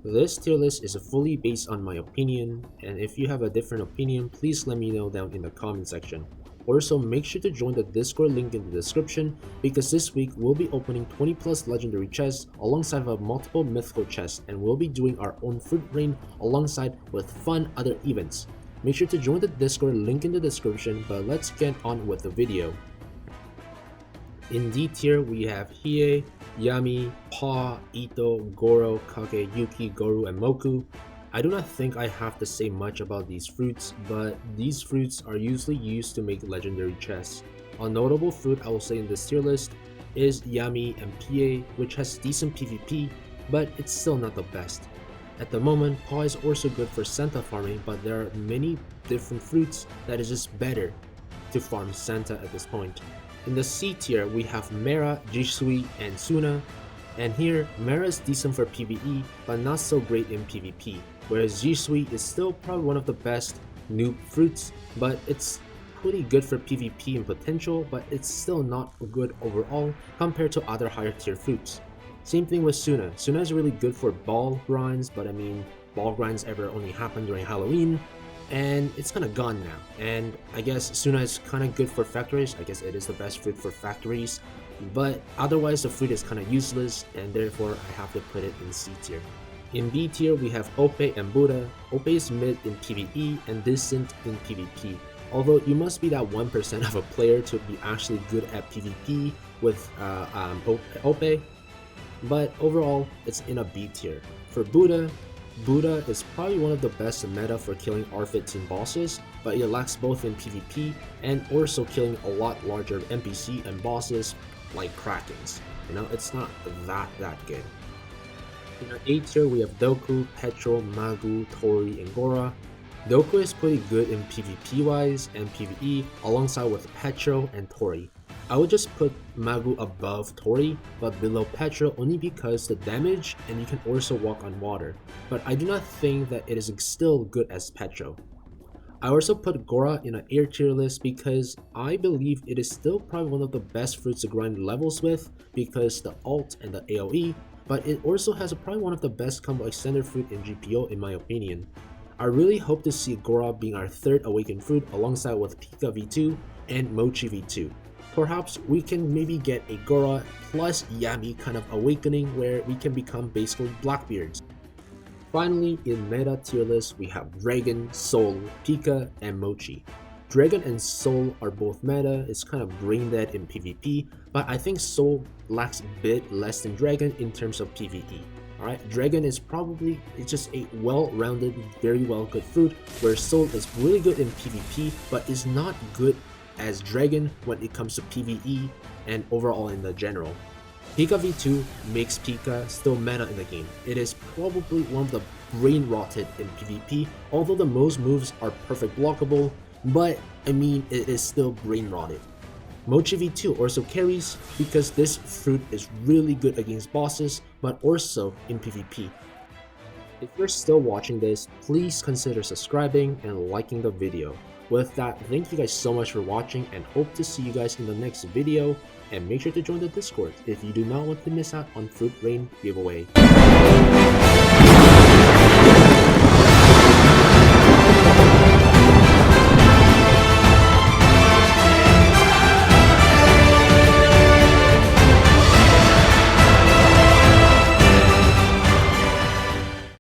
This tier list is fully based on my opinion, and if you have a different opinion, please let me know down in the comment section. Also, make sure to join the Discord link in the description because this week we'll be opening 20 plus legendary chests alongside of multiple mythical chests, and we'll be doing our own fruit rain alongside with fun other events. Make sure to join the Discord link in the description, but let's get on with the video. In D tier, we have Hiei, Yami, Pa, Ito, Goro, Kage, Yuki, Goru, and Moku. I do not think I have to say much about these fruits, but these fruits are usually used to make legendary chests. A notable fruit I will say in this tier list is Yami and Pie, which has decent PvP, but it's still not the best. At the moment, Pa is also good for Santa farming, but there are many different fruits that is just better to farm Santa at this point. In the C tier, we have Mera, Jisui, and Suna, and here Mera is decent for PvE but not so great in PvP, whereas Jisui is still probably one of the best noob fruits, but it's pretty good for PvP and potential, but it's still not good overall compared to other higher tier fruits. Same thing with Suna. Suna is really good for ball grinds, but I mean, ball grinds ever only happen during Halloween, and it's kind of gone now. And I guess Suna is kind of good for factories. I guess it is the best fruit for factories, but otherwise the fruit is kind of useless, and therefore I have to put it in C tier. In B tier, we have Ope and Buddha. Ope is mid in PvE and decent in PvP, although you must be that 1% of a player to be actually good at PvP with Ope, but overall it's in a B tier. For Buddha is probably one of the best meta for killing R15 bosses, but it lacks both in PvP and also killing a lot larger NPC and bosses like Krakens. You know, it's not that good. In our A tier, we have Doku, Petro, Magu, Tori, and Gora. Doku is pretty good in PvP wise and PvE alongside with Petro and Tori. I would just put Magu above Tori, but below Petro only because the damage and you can also walk on water, but I do not think that it is still good as Petro. I also put Gora in an A tier list because I believe it is still probably one of the best fruits to grind levels with because the ult and the AoE, but it also has probably one of the best combo extended fruit in GPO in my opinion. I really hope to see Gora being our third awakened fruit alongside with Pika V2 and Mochi V2. Perhaps we can maybe get a Gora plus Yami kind of awakening where we can become basically Blackbeards. Finally, in meta tier list, we have Dragon, Soul, Pika, and Mochi. Dragon and Soul are both meta, it's kind of brain dead in PvP, but I think Soul lacks a bit less than Dragon in terms of PvE. Alright, Dragon is probably just a well-rounded, very well good fruit, where Soul is really good in PvP, but is not good as Dragon when it comes to PvE and overall in the general. Pika V2 makes Pika still meta in the game. It is probably one of the brain rotted in PvP, although the most moves are perfect blockable, but I mean it is still brain rotted. Mochi V2 also carries because this fruit is really good against bosses, but also in PvP. If you're still watching this, please consider subscribing and liking the video. With that, thank you guys so much for watching and hope to see you guys in the next video, and make sure to join the Discord if you do not want to miss out on Fruit Rain giveaway.